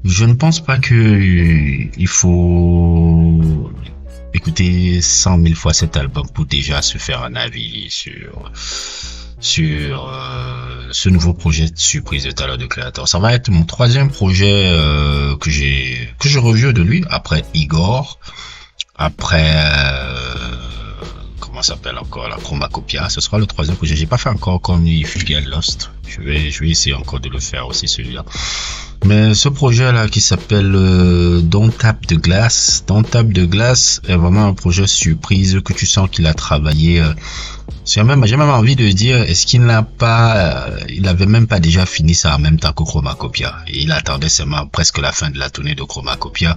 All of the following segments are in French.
Je ne pense pas que il faut écouter 100 000 fois cet album pour déjà se faire un avis sur ce nouveau projet de surprise de Tyler the Creator. Ça va être mon troisième projet que je reviens de lui après Igor, après comment ça s'appelle encore la Chromacopia. Ce sera le troisième projet. J'ai pas fait encore comme If You Get Lost. Je vais essayer encore de le faire aussi celui-là. Mais ce projet-là qui s'appelle Don't Tap the Glass est vraiment un projet surprise que tu sens qu'il a travaillé. J'ai même envie de dire, est-ce qu'il n'a pas, il avait même pas déjà fini ça en même temps que Chromacopia. Et il attendait seulement presque la fin de la tournée de Chromacopia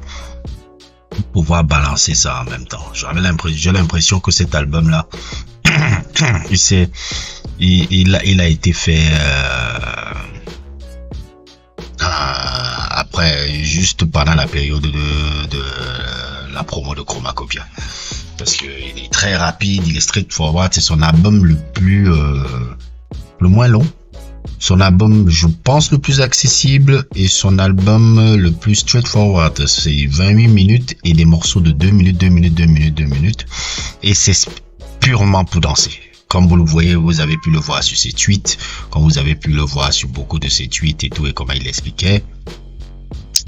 pour pouvoir balancer ça en même temps. J'ai l'impression que cet album-là, il a été fait, après, juste pendant la période de la promo de Chromacopia. Parce que il est très rapide, il est straightforward, c'est son album le moins long. Son album, je pense, le plus accessible et son album le plus straightforward. C'est 28 minutes et des morceaux de 2 minutes, 2 minutes, 2 minutes, 2 minutes. Et c'est purement pour danser. Comme vous le voyez, vous avez pu le voir sur ses tweets, comme vous avez pu le voir sur beaucoup de ses tweets et tout, et comment il l'expliquait.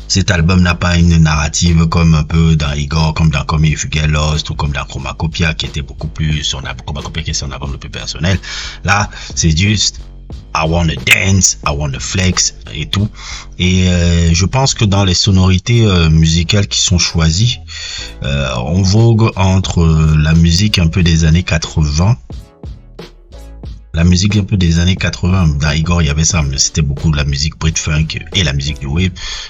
Cet album n'a pas une narrative comme un peu dans Igor, comme dans Come If You Get Lost, ou comme dans Chromacopia, qui était beaucoup plus Chromacopia qui est son album le plus personnel. Là, c'est juste I wanna dance, I wanna flex et tout. Et je pense que dans les sonorités musicales qui sont choisies, on vogue entre la musique un peu des années 80. La musique un peu des années 80, dans Igor il y avait ça, mais c'était beaucoup de la musique Brit-Funk et la musique New Wave.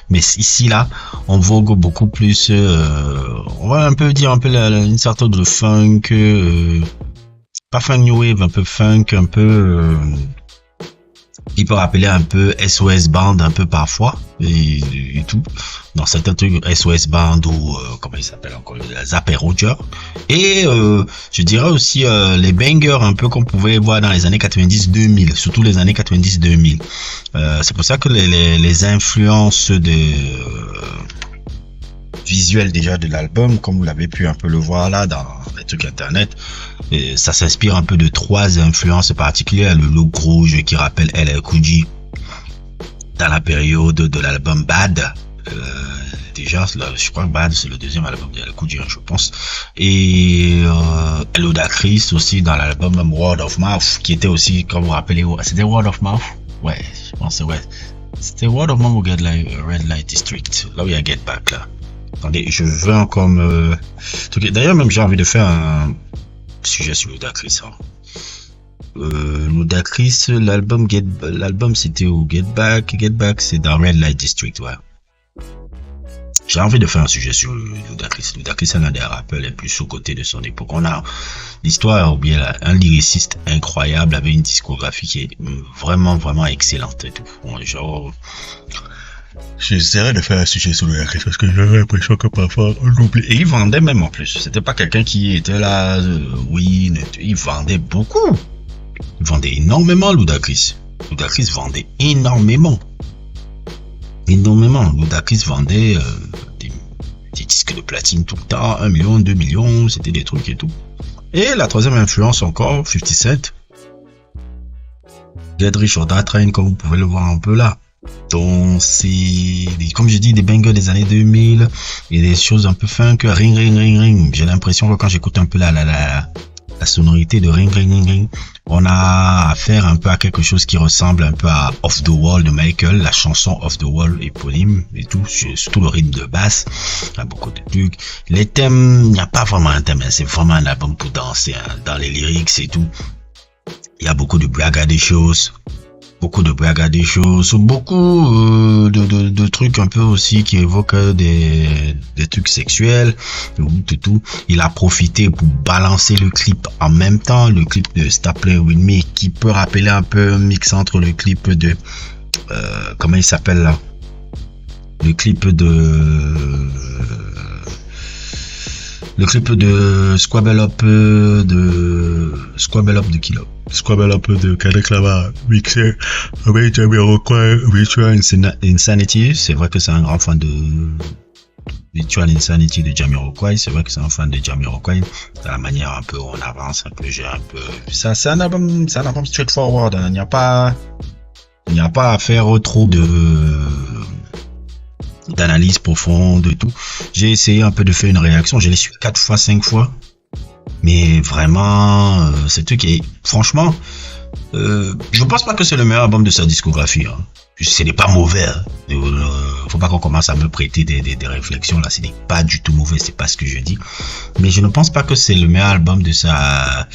Mais ici là, on vogue beaucoup plus, on va un peu dire un peu une sorte de funk, pas funk New Wave, un peu funk, un peu, il peut rappeler un peu SOS Band un peu parfois et tout. Dans certains trucs SOS Band ou comment il s'appelle encore, Zapp & Roger. Et je dirais aussi les bangers un peu qu'on pouvait voir dans les années 90-2000, surtout les années 90-2000. C'est pour ça que les influences visuelles déjà de l'album, comme vous l'avez pu un peu le voir là dans les trucs internet, et ça s'inspire un peu de trois influences particulières. Le look rouge qui rappelle LL Cool J dans la période de l'album Bad. Déjà, je crois que Bad c'est le deuxième album de LL Cool J, je pense. Et Ludacris aussi dans l'album Word of Mouth, qui était aussi, comme vous vous rappelez, c'était Word of Mouth. Ouais, je pense ouais. C'était Word of Mouth ou Red Light District. Là où il y a Get Back là. Attendez, je veux encore d'ailleurs, même j'ai envie de faire un sujet sur Ludacris. Ludacris, l'album c'était au Get Back. Get Back, c'est dans Red Light District, ouais. J'ai envie de faire un sujet sur Ludacris. Ludacris, c'est l'un des rappeurs les plus sous-cotés de son époque. On a l'histoire, ou bien un lyriciste incroyable avec une discographie qui est vraiment, vraiment excellente et tout. Bon, genre, j'essaierai de faire un sujet sur Ludacris parce que j'avais l'impression que parfois on l'oublie. Et il vendait même en plus. C'était pas quelqu'un qui était là, oui, il vendait beaucoup. Il vendait énormément, Ludacris. Ludacris vendait énormément. Ludacris vendait des disques de platine tout le temps, 1 million, 2 millions, c'était des trucs et tout. Et la troisième influence encore, 50 Cent. Get Rich or Die Trying, comme vous pouvez le voir un peu là. Donc c'est, comme je dis, des bangers des années 2000 et des choses un peu funk, ring ring ring ring. J'ai l'impression que quand j'écoute un peu la sonorité de ring ring ring ring, on a affaire un peu à quelque chose qui ressemble un peu à Off the Wall de Michael, la chanson Off the Wall éponyme et tout, surtout le rythme de basse, il y a beaucoup de trucs. Les thèmes, il n'y a pas vraiment un thème, c'est vraiment un album pour danser, hein, dans les lyrics et tout. Il y a beaucoup de braggadocious, beaucoup de trucs un peu aussi qui évoquent des trucs sexuels, tout. Il a profité pour balancer le clip en même temps, le clip de Stop Playing With Me, qui peut rappeler un peu un mix entre le clip de comment il s'appelle là, le clip de Le clip de Squabble Up de Kilo. Squabble Up de Kendrick Lamar, mixé avec Jamiroquai, Virtual Insanity. C'est vrai que c'est un grand fan de Virtual Insanity de Jamiroquai. C'est vrai que c'est un fan de Jamiroquai. De la manière un peu où on avance, un peu, j'ai un peu. Ça, c'est un album straightforward. Hein. Il n'y a pas à faire trop d'analyse profonde et tout. J'ai essayé un peu de faire une réaction. Je l'ai su 4 fois, 5 fois. Mais vraiment, c'est truc qui est, franchement, je pense pas que c'est le meilleur album de sa discographie. Hein. Ce n'est pas mauvais. Hein. Faut pas qu'on commence à me prêter des réflexions là. Ce n'est pas du tout mauvais. C'est pas ce que je dis. Mais je ne pense pas que c'est le meilleur album de sa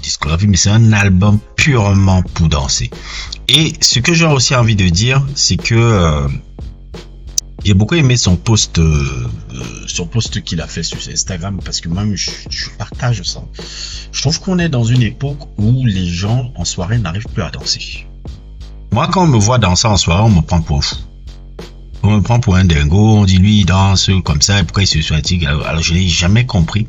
discographie. Mais c'est un album purement pour danser. Et ce que j'ai aussi envie de dire, c'est que j'ai beaucoup aimé son post qu'il a fait sur Instagram parce que même je partage ça. Je trouve qu'on est dans une époque où les gens en soirée n'arrivent plus à danser. Moi, quand on me voit danser en soirée, on me prend pour un fou. On me prend pour un dingo, on dit lui il danse comme ça, pourquoi il se fatigue. Alors je n'ai jamais compris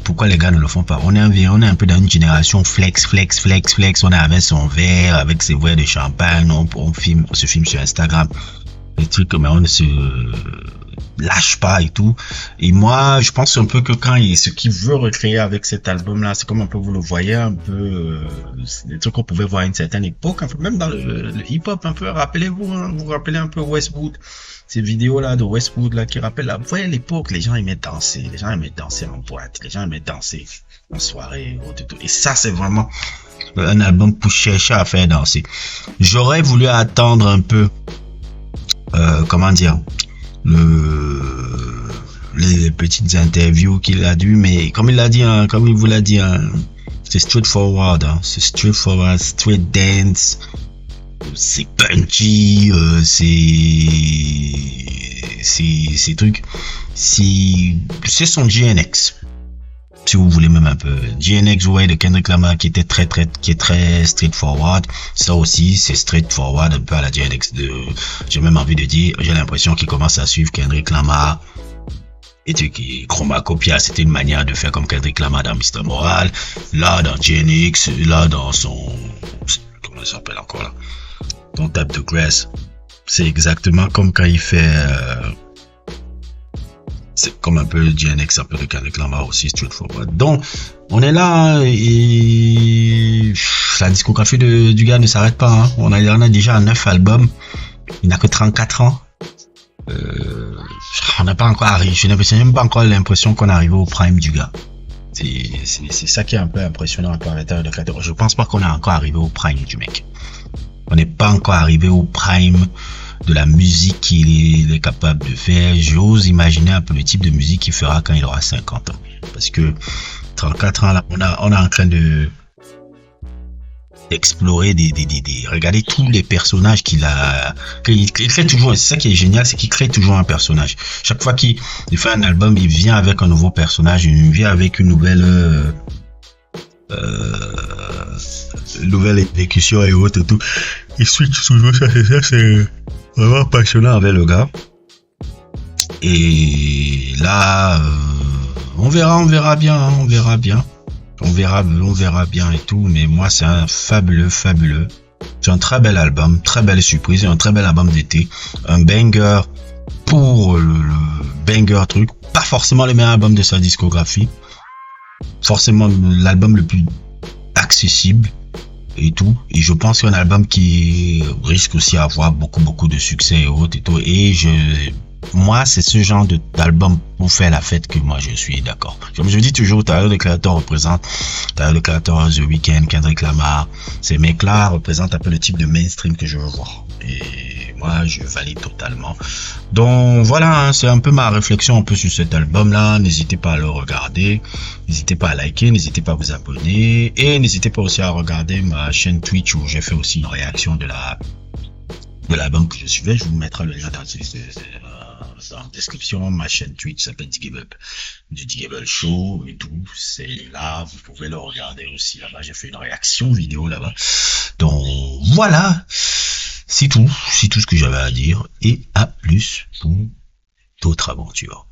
pourquoi les gars ne le font pas. On est un peu dans une génération flex. On est avec son verre, avec ses verres de champagne, on se filme sur Instagram. Les trucs, mais on ne se lâche pas et tout. Et moi, je pense un peu que ce qu'il veut recréer avec cet album-là, c'est comme un peu, vous le voyez, un peu, des trucs qu'on pouvait voir à une certaine époque, un peu, même dans le hip-hop, un peu, rappelez-vous, hein, vous rappelez un peu Westwood, ces vidéos-là de Westwood, là, qui rappellent, vous voyez l'époque, les gens aimaient danser en boîte, les gens aimaient danser en soirée, et ça, c'est vraiment un album pour chercher à faire danser. J'aurais voulu attendre un peu, comment dire, les petites interviews qu'il a dû, mais comme il l'a dit, hein, comme il vous l'a dit, hein, c'est straightforward, hein, c'est straightforward, straight dance, c'est punchy, c'est trucs, c'est son GNX. Si vous voulez même un peu GNX Way de Kendrick Lamar qui est très straightforward. Ça aussi c'est straightforward un peu à la GNX j'ai même envie de dire, j'ai l'impression qu'il commence à suivre Kendrick Lamar. Et qui Chromacopia, c'était une manière de faire comme Kendrick Lamar dans Mr. Moral, là dans GNX, là dans son, comment ça s'appelle encore là, ton Tap de Grass. C'est exactement comme quand il fait c'est comme un peu GNX, un peu de Kendrick Lamar aussi, straightforward. Donc, on est là et la discographie du gars ne s'arrête pas. Hein. On a déjà 9 albums. Il n'a que 34 ans. On n'a pas encore arrivé. Je n'ai même pas encore l'impression qu'on est arrivé au prime du gars. C'est ça qui est un peu impressionnant un peu à l'intérieur de 14. Je pense pas qu'on est encore arrivé au prime du mec. On n'est pas encore arrivé au prime de la musique qu'il est capable de faire. J'ose imaginer un peu le type de musique qu'il fera quand il aura 50 ans. Parce que 34 ans là, on est en train d'explorer regarder tous les personnages qu'il crée toujours. C'est ça qui est génial, c'est qu'il crée toujours un personnage. Chaque fois qu'il fait un album, il vient avec un nouveau personnage, il vient avec une nouvelle exécution et autres et tout. Il switch toujours ça, c'est vraiment passionnant avec le gars. Et là, on verra bien, hein, on verra bien et tout. Mais moi, c'est un fabuleux. C'est un très bel album, très belle surprise, un très bel album d'été, un banger pour le banger truc. Pas forcément le meilleur album de sa discographie, forcément l'album le plus accessible et tout. Et je pense qu'un album qui risque aussi à avoir beaucoup de succès et autres et tout. Et moi, c'est ce genre d'album pour faire la fête que moi je suis d'accord. Comme je dis toujours, Tyler, le créateur représente, Tyler, le créateur, The Weeknd, Kendrick Lamar. Ces mecs-là représentent un peu le type de mainstream que je veux voir. Et moi, je valide totalement. Donc voilà, hein, c'est un peu ma réflexion un peu sur cet album-là. N'hésitez pas à le regarder, n'hésitez pas à liker, n'hésitez pas à vous abonner et n'hésitez pas aussi à regarder ma chaîne Twitch où j'ai fait aussi une réaction de l'album que je suivais. Je vous mettrai le lien dans la description. Ma chaîne Twitch s'appelle Digable, du Digable Show et tout. C'est là, vous pouvez le regarder aussi là-bas. J'ai fait une réaction vidéo là-bas. Donc voilà, c'est tout ce que j'avais à dire et à plus pour d'autres aventures.